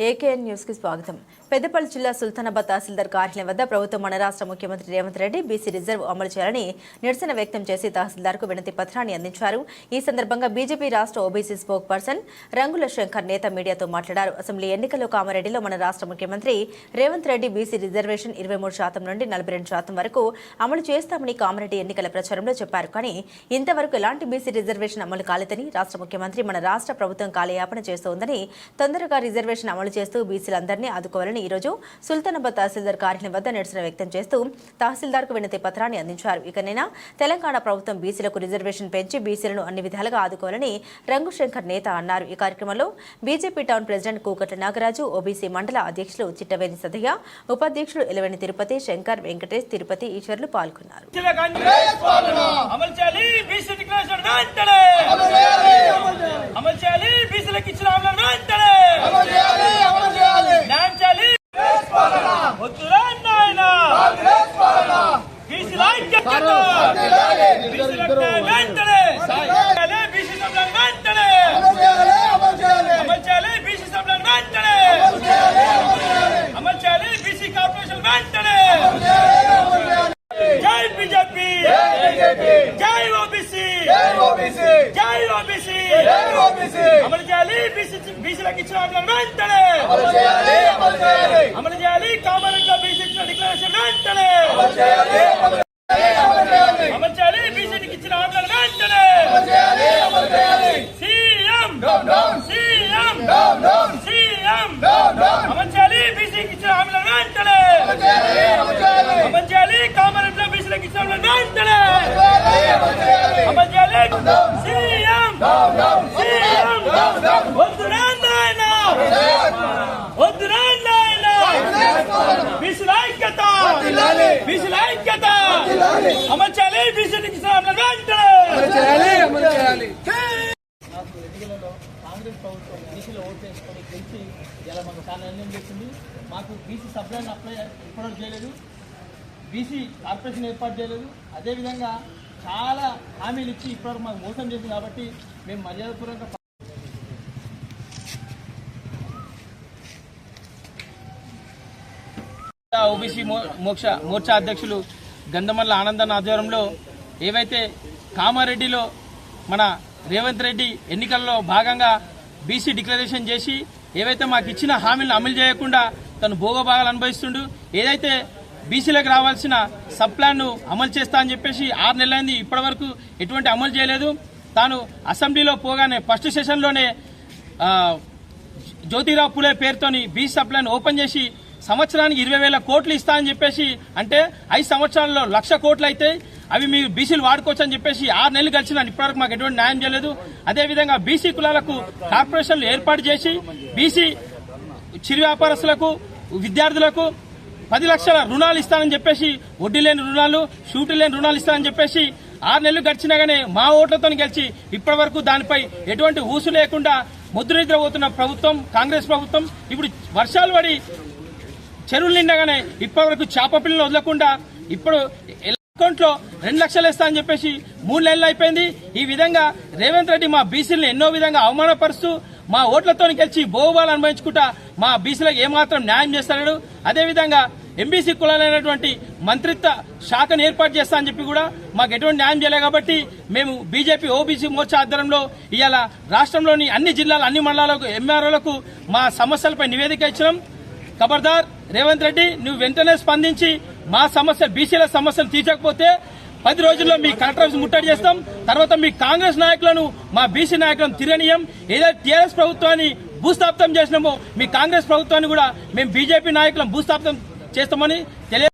AKN news కి స్వాగతం. పెద్దపల్లి జిల్లా సుల్తానాబాద్ తహసీల్దార్ కార్యాలయం వద్ద ప్రభుత్వం మన రాష్ట్ర ముఖ్యమంత్రి రేవంత్ రెడ్డి బీసీ రిజర్వ్ అమలు చేయాలని నిరసన వ్యక్తం చేసి తహసీల్దార్కు వినతి పత్రాన్ని అందించారు. ఈ సందర్భంగా బీజేపీ రాష్ట్ర ఓబీసీ స్పోక్ పర్సన్ రంగుల శంకర్ నేత మీడియాతో మాట్లాడారు. అసెంబ్లీ ఎన్నికల్లో కామారెడ్డిలో మన రాష్ట్ర ముఖ్యమంత్రి రేవంత్ రెడ్డి బీసీ రిజర్వేషన్ 23% నుండి 42% వరకు అమలు చేస్తామని కామారెడ్డి ఎన్నికల ప్రచారంలో చెప్పారు. కానీ ఇంతవరకు ఎలాంటి బీసీ రిజర్వేషన్ అమలు కాలేదని రాష్ట్ర ముఖ్యమంత్రి మన రాష్ట్ర ప్రభుత్వం కాలయాపన చేస్తోందని, తొందరగా రిజర్వేషన్ అమలు చేస్తూ బీసీలందరినీ ఆదుకోవాలని ఈరోజు సుల్తానాబాద్ తహసీల్దార్ కార్యాలయం వద్ద నిరసన వ్యక్తం చేస్తూ తహసీల్దార్కు వినతి పత్రాన్ని అందించారు. ఇకనైనా తెలంగాణ ప్రభుత్వం బీసీలకు రిజర్వేషన్ పెంచి బీసీలను అన్ని విధాలుగా ఆదుకోవాలని రంగుశంకర్ నేత అన్నారు. ఈ కార్యక్రమంలో BJP town president Kukatla Nagaraju, OBC మండల అధ్యక్షులు చిట్టవేని సదయ్య, ఉపాధ్యక్షులు ఎలవేని తిరుపతి, శంకర్, వెంకటేష్, తిరుపతి ఈశ్వర్లు పాల్గొన్నారు. జై బీజేపీ, జై ఓబీసీ, జై ఓబీసీ, అమలు చేయాలి బీసీలకు ఇచ్చిన హామీలను వెంటనే అమలు చేయాలి. కామారెడ్డిలో బీసీ ఇచ్చిన డిక్లరేషన్ వెంటనే అమలు చేయాలి. బీసీకి ఇచ్చిన హామీలను వెంటనే సీఎం సీఎం సీఎం అమలు చేయాలి. బీసీకి ఇచ్చిన హామీలను వెంటనే అమలు చేయాలి. కామారెడ్డిలో బీసీలకు ఇచ్చిన హామీలను వెంటనే అమలు చేయాలి. సీఎం సీఎం వద్దురా నాయనా, వద్దురా నాయనా, బీసీల ఐక్యత, బీసీల ఐక్యత అమలు చేయాలి. బీసీకి ఇచ్చిన హామీలను వెంటనే అమలు చేయాలి. కాంగ్రెస్ ప్రభుత్వం బీసీలో ఓటు వేసుకొని గెలిచి ఇలా మాకు చాలా నిర్ణయం చేసింది. మాకు బీసీ సప్లైని అప్లై ఇప్పటివరకు చేయలేదు, బీసీ కార్పొరేషన్ ఏర్పాటు చేయలేదు. అదేవిధంగా చాలా హామీలు ఇచ్చి ఇప్పటివరకు మాకు మోసం చేసింది. కాబట్టి మేము మర్యాదపూర్వక ఓబీసీ మోర్చా అధ్యక్షులు గంధమల్ల ఆనందన్ ఆధ్వర్యంలో ఏవైతే కామారెడ్డిలో మన రేవంత్ రెడ్డి ఎన్నికల్లో భాగంగా బీసీ డిక్లరేషన్ చేసి ఏవైతే మాకు ఇచ్చిన హామీలను అమలు చేయకుండా తను భోగభాగాలు అనుభవిస్తుండు, ఏదైతే బీసీలకు రావాల్సిన సబ్ ప్లాన్ను అమలు చేస్తా అని చెప్పేసి 6 నెలలైంది, ఇప్పటి వరకు ఎటువంటి అమలు చేయలేదు. తాను అసెంబ్లీలో పోగానే ఫస్ట్ సెషన్లోనే జ్యోతిరావు పులే పేరుతోని బీసీ సబ్ ప్లాన్ ఓపెన్ చేసి సంవత్సరానికి 20,000 కోట్లు ఇస్తా అని చెప్పేసి, అంటే 5 సంవత్సరాల్లో 1,00,000 కోట్లు అయితే అవి మీరు బీసీలు వాడుకోవచ్చు అని చెప్పేసి 6 నెలలు గడిచిన ఇప్పటివరకు మాకు ఎటువంటి న్యాయం చేయలేదు. అదేవిధంగా బీసీ కులాలకు కార్పొరేషన్లు ఏర్పాటు చేసి బీసీ చిరు వ్యాపారస్తులకు, విద్యార్థులకు 10 లక్షల రుణాలు ఇస్తానని చెప్పేసి, వడ్డీ లేని రుణాలు, షూటీ లేని రుణాలు ఇస్తానని చెప్పేసి 6 నెలలు గడిచినా గానీ మా ఓట్లతో గెలిచి ఇప్పటి వరకు దానిపై ఎటువంటి ఊసు లేకుండా ముద్రనిద్ర పోతున్న ప్రభుత్వం కాంగ్రెస్ ప్రభుత్వం. ఇప్పుడు వర్షాలు పడి చెరువులు నిండగానే ఇప్పటి వరకు చేప పిల్లలు వదలకుండా ఇప్పుడు అకౌంట్లో 2 లక్షలు ఇస్తా అని చెప్పేసి 3 నెలలు అయిపోయింది. ఈ విధంగా రేవంత్ రెడ్డి మా బీసీలను ఎన్నో విధంగా అవమానపరుస్తూ మా ఓట్లతో గెలిచి భోగాలు అనుభవించుకుంటా మా బీసీలకు ఏమాత్రం న్యాయం చేస్తాడు. అదేవిధంగా ఎంబీసీ కులాలైనటువంటి మంత్రిత్వ శాఖను ఏర్పాటు చేస్తా అని చెప్పి కూడా మాకు ఎటువంటి న్యాయం చేయలేదు. కాబట్టి మేము బీజేపీ ఓబీసీ మోర్చా ఆధ్వర్యంలో ఇవాళ రాష్ట్రంలోని అన్ని జిల్లాల అన్ని మండలాలకు ఎంఆర్ఓలకు మా సమస్యలపై నివేదిక ఇచ్చినాం. ఖబర్దార్ రేవంత్ రెడ్డి, నువ్వు వెంటనే స్పందించి మా సమస్యలు బీసీల సమస్యలు తీర్చకపోతే 10 రోజుల్లో మీ కలెక్టర్ ఆఫీస్ ముట్టడి చేస్తాం. తర్వాత మీ కాంగ్రెస్ నాయకులను మా బీసీ నాయకులను తిరగనీయం. ఏదైతే టీఆర్ఎస్ ప్రభుత్వాన్ని భూస్థాపితం చేసినామో మీ కాంగ్రెస్ ప్రభుత్వాన్ని కూడా మేము బీజేపీ నాయకులను భూస్థాపితం చేస్తామని తెలియ